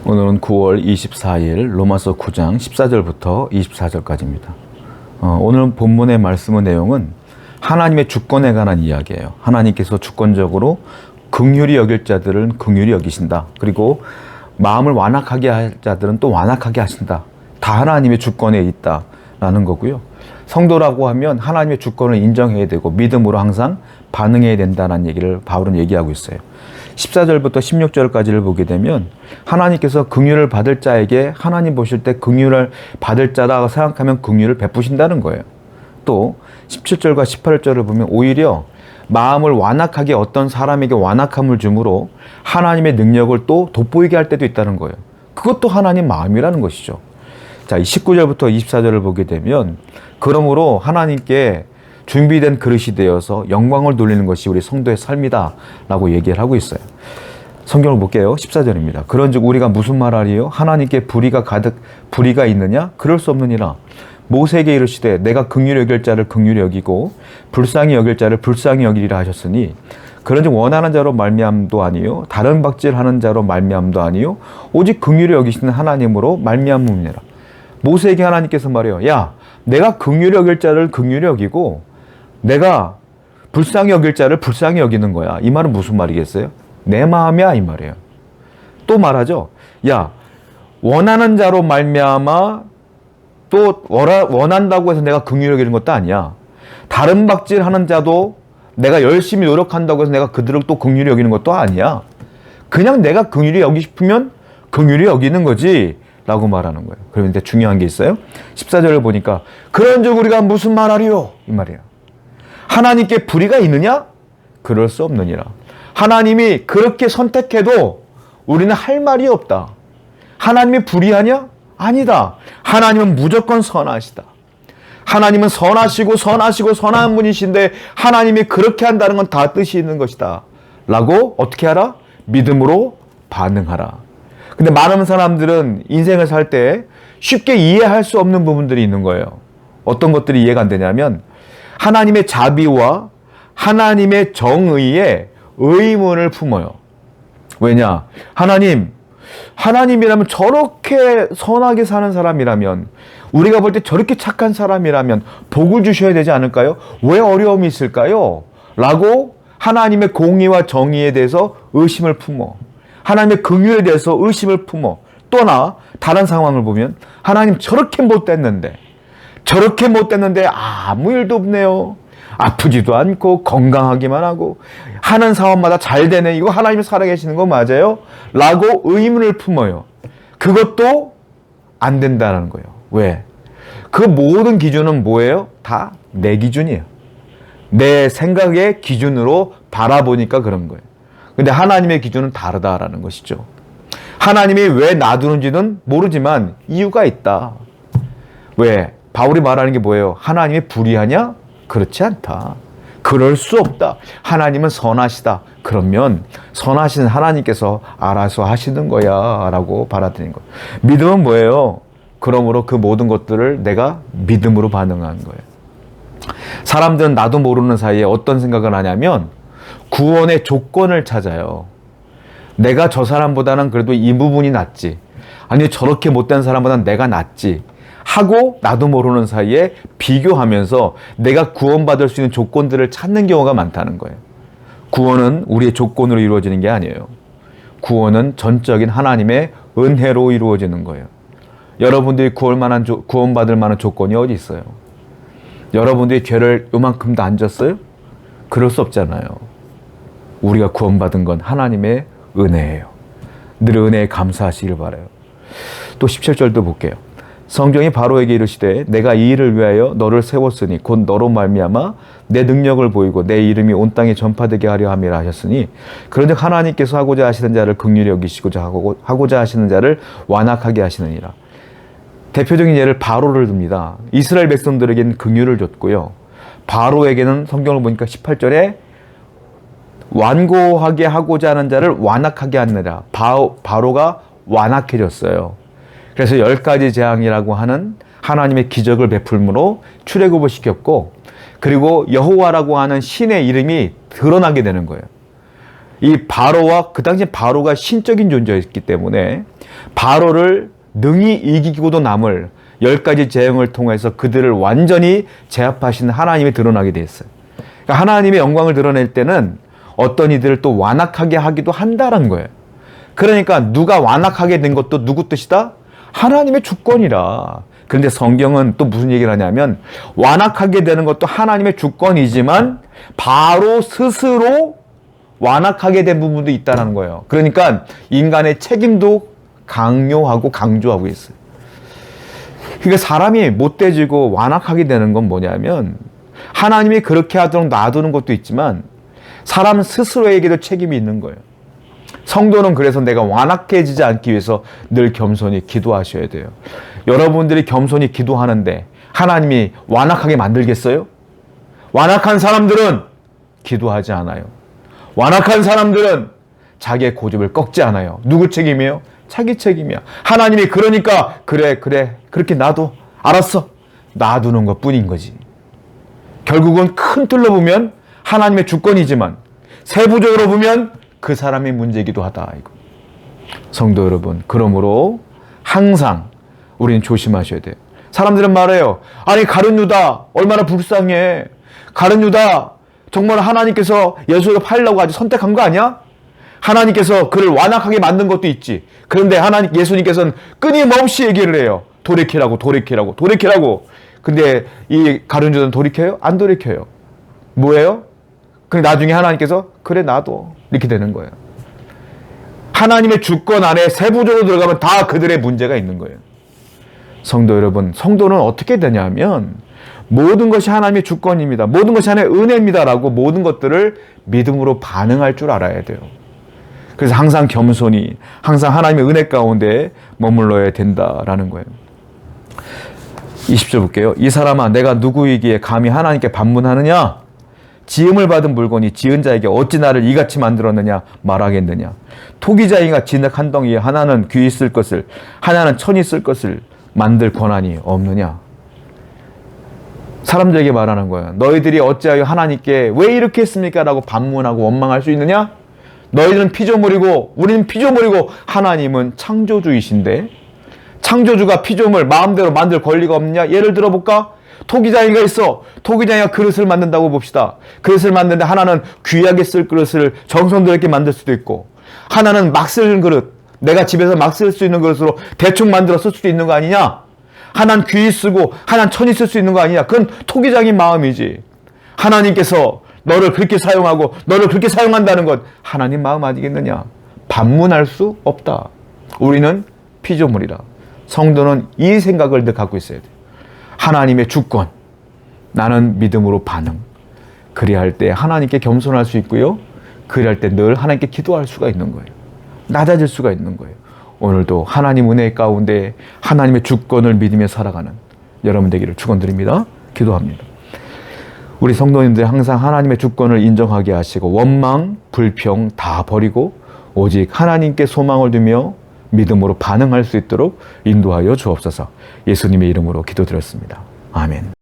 오늘은 9월 24일 로마서 9장 14절부터 24절까지입니다. 오늘 본문의 말씀의 내용은 하나님의 주권에 관한 이야기예요. 하나님께서 주권적으로 긍휼히 여길 자들은 긍휼히 여기신다. 그리고 마음을 완악하게 할 자들은 또 완악하게 하신다. 다 하나님의 주권에 있다라는 거고요. 성도라고 하면 하나님의 주권을 인정해야 되고 믿음으로 항상 반응해야 된다는 얘기를 바울은 얘기하고 있어요. 14절부터 16절까지를 보게 되면 하나님께서 긍휼을 받을 자에게 하나님 보실 때 긍휼을 받을 자라고 생각하면 긍휼을 베푸신다는 거예요. 또 17절과 18절을 보면 오히려 마음을 완악하게 어떤 사람에게 완악함을 주므로 하나님의 능력을 또 돋보이게 할 때도 있다는 거예요. 그것도 하나님 마음이라는 것이죠. 자, 19절부터 24절을 보게 되면 그러므로 하나님께 준비된 그릇이 되어서 영광을 돌리는 것이 우리 성도의 삶이다 라고 얘기를 하고 있어요. 성경을 볼게요. 14절입니다. 그런즉 우리가 무슨 말하리요? 하나님께 불의가 있느냐? 그럴 수 없느니라. 모세에게 이르시되 내가 긍휼히 여길 자를 긍휼히 여기고 불쌍히 여길 자를 불쌍히 여기리라 하셨으니 그런즉 원하는 자로 말미암도 아니요 다른 박질하는 자로 말미암도 아니요 오직 긍휼히 여기시는 하나님으로 말미암음이니라. 모세에게 하나님께서 말해요. 야, 내가 긍휼히 여길 자를 긍휼히 여기고 내가 불쌍히 여길 자를 불쌍히 여기는 거야. 이 말은 무슨 말이겠어요? 내 마음이야 이 말이에요. 또 말하죠. 야, 원하는 자로 말미암아 또 원한다고 해서 내가 긍휼히 여기는 것도 아니야. 다른 박질하는 자도 내가 열심히 노력한다고 해서 내가 그들을 또 긍휼히 여기는 것도 아니야. 그냥 내가 긍휼히 여기고 싶으면 긍휼히 여기는 거지 라고 말하는 거예요. 그런데 중요한 게 있어요. 14절을 보니까 그런즉 우리가 무슨 말하리요? 이 말이에요. 하나님께 불의가 있느냐? 그럴 수 없느니라. 하나님이 그렇게 선택해도 우리는 할 말이 없다. 하나님이 불의하냐? 아니다. 하나님은 무조건 선하시다. 하나님은 선하시고 선한 분이신데 하나님이 그렇게 한다는 건 다 뜻이 있는 것이다. 라고 어떻게 하라? 믿음으로 반응하라. 근데 많은 사람들은 인생을 살 때 쉽게 이해할 수 없는 부분들이 있는 거예요. 어떤 것들이 이해가 안 되냐면 하나님의 자비와 하나님의 정의에 의문을 품어요. 왜냐? 하나님이라면 저렇게 선하게 사는 사람이라면 우리가 볼 때 저렇게 착한 사람이라면 복을 주셔야 되지 않을까요? 왜 어려움이 있을까요? 라고 하나님의 공의와 정의에 대해서 의심을 품어. 하나님의 긍휼에 대해서 의심을 품어. 또나 다른 상황을 보면 하나님 저렇게 못됐는데 아무 일도 없네요. 아프지도 않고 건강하기만 하고 하는 사업마다 잘 되네. 이거 하나님이 살아계시는 거 맞아요? 라고 의문을 품어요. 그것도 안 된다는 거예요. 왜? 그 모든 기준은 뭐예요? 다 내 기준이에요. 내 생각의 기준으로 바라보니까 그런 거예요. 근데 하나님의 기준은 다르다라는 것이죠. 하나님이 왜 놔두는지는 모르지만 이유가 있다. 왜? 바울이 말하는 게 뭐예요? 하나님이 불의하냐? 그렇지 않다. 그럴 수 없다. 하나님은 선하시다. 그러면 선하신 하나님께서 알아서 하시는 거야 라고 받아들인 거예요. 믿음은 뭐예요? 그러므로 그 모든 것들을 내가 믿음으로 반응하는 거예요. 사람들은 나도 모르는 사이에 어떤 생각을 하냐면 구원의 조건을 찾아요. 내가 저 사람보다는 그래도 이 부분이 낫지. 아니 저렇게 못된 사람보다는 내가 낫지. 하고 나도 모르는 사이에 비교하면서 내가 구원받을 수 있는 조건들을 찾는 경우가 많다는 거예요. 구원은 우리의 조건으로 이루어지는 게 아니에요. 구원은 전적인 하나님의 은혜로 이루어지는 거예요. 여러분들이 구원받을 만한 조건이 어디 있어요? 여러분들이 죄를 요만큼도 안 졌어요? 그럴 수 없잖아요. 우리가 구원받은 건 하나님의 은혜예요. 늘 은혜에 감사하시길 바라요. 또 17절도 볼게요. 성경이 바로에게 이르시되 내가 이 일을 위하여 너를 세웠으니 곧 너로 말미암아 내 능력을 보이고 내 이름이 온 땅에 전파되게 하려 함이라 하셨으니 그런즉 하나님께서 하고자 하시는 자를 긍휼히 여기시고자 하고자 하시는 자를 완악하게 하시느니라. 대표적인 예를 바로를 듭니다. 이스라엘 백성들에게는 긍휼을 줬고요. 바로에게는 성경을 보니까 18절에 완고하게 하고자 하는 자를 완악하게 하느라. 바로가 완악해졌어요. 그래서 10가지 재앙이라고 하는 하나님의 기적을 베풀므로 출애굽을 시켰고 그리고 여호와라고 하는 신의 이름이 드러나게 되는 거예요. 이 바로와 그 당시 바로가 신적인 존재였기 때문에 바로를 능히 이기고도 남을 10가지 재앙을 통해서 그들을 완전히 제압하신 하나님이 드러나게 됐어요. 그러니까 하나님의 영광을 드러낼 때는 어떤 이들을 또 완악하게 하기도 한다는 거예요. 그러니까 누가 완악하게 된 것도 누구 뜻이다? 하나님의 주권이라. 그런데 성경은 또 무슨 얘기를 하냐면 완악하게 되는 것도 하나님의 주권이지만 바로 스스로 완악하게 된 부분도 있다는 거예요. 그러니까 인간의 책임도 강요하고 강조하고 있어요. 그러니까 사람이 못돼지고 완악하게 되는 건 뭐냐면 하나님이 그렇게 하도록 놔두는 것도 있지만 사람 스스로에게도 책임이 있는 거예요. 성도는 그래서 내가 완악해지지 않기 위해서 늘 겸손히 기도하셔야 돼요. 여러분들이 겸손히 기도하는데 하나님이 완악하게 만들겠어요? 완악한 사람들은 기도하지 않아요. 완악한 사람들은 자기의 고집을 꺾지 않아요. 누구 책임이에요? 자기 책임이야. 하나님이 그러니까 그래 그렇게 놔둬. 알았어. 놔두는 것 뿐인 거지. 결국은 큰 틀로 보면 하나님의 주권이지만 세부적으로 보면 그 사람의 문제이기도 하다. 이거. 성도 여러분, 그러므로 항상 우리는 조심하셔야 돼요. 사람들은 말해요. 아니 가룟 유다 얼마나 불쌍해. 가룟 유다 정말 하나님께서 예수를 팔려고 아주 선택한 거 아니야? 하나님께서 그를 완악하게 만든 것도 있지. 그런데 예수님께서는 끊임없이 얘기를 해요. 돌이키라고. 근데 이 가룟 유다는 돌이켜요? 안 돌이켜요. 뭐예요? 근데 나중에 하나님께서 그래 놔둬. 이렇게 되는 거예요. 하나님의 주권 안에 세부적으로 들어가면 다 그들의 문제가 있는 거예요. 성도 여러분, 성도는 어떻게 되냐면 모든 것이 하나님의 주권입니다. 모든 것이 하나님의 은혜입니다라고 모든 것들을 믿음으로 반응할 줄 알아야 돼요. 그래서 항상 겸손히 항상 하나님의 은혜 가운데 머물러야 된다라는 거예요. 20절 볼게요. 이 사람아 내가 누구이기에 감히 하나님께 반문하느냐? 지음을 받은 물건이 지은 자에게 어찌 나를 이같이 만들었느냐 말하겠느냐. 토기자인가 진흙 한 덩이에 하나는 귀 있을 것을 하나는 천 있을 것을 만들 권한이 없느냐. 사람들에게 말하는 거예요. 너희들이 어찌하여 하나님께 왜 이렇게 했습니까? 라고 반문하고 원망할 수 있느냐? 너희들은 피조물이고 우리는 피조물이고 하나님은 창조주이신데 창조주가 피조물 마음대로 만들 권리가 없느냐? 예를 들어볼까? 토기장이가 있어. 토기장이가 그릇을 만든다고 봅시다. 그릇을 만드는데 하나는 귀하게 쓸 그릇을 정성스럽게 만들 수도 있고 하나는 막 쓰는 그릇, 내가 집에서 막 쓸 수 있는 그릇으로 대충 만들어 쓸 수도 있는 거 아니냐? 하나는 귀히 쓰고 하나는 천히 쓸 수 있는 거 아니냐? 그건 토기장인 마음이지. 하나님께서 너를 그렇게 사용하고 너를 그렇게 사용한다는 것 하나님 마음 아니겠느냐? 반문할 수 없다. 우리는 피조물이라. 성도는 이 생각을 늘 갖고 있어야 돼. 하나님의 주권, 나는 믿음으로 반응. 그리할 때 하나님께 겸손할 수 있고요. 그리할 때 늘 하나님께 기도할 수가 있는 거예요. 낮아질 수가 있는 거예요. 오늘도 하나님 은혜 가운데 하나님의 주권을 믿으며 살아가는 여러분 되기를 축원드립니다. 기도합니다. 우리 성도님들 항상 하나님의 주권을 인정하게 하시고 원망, 불평 다 버리고 오직 하나님께 소망을 두며 믿음으로 반응할 수 있도록 인도하여 주옵소서. 예수님의 이름으로 기도드렸습니다. 아멘.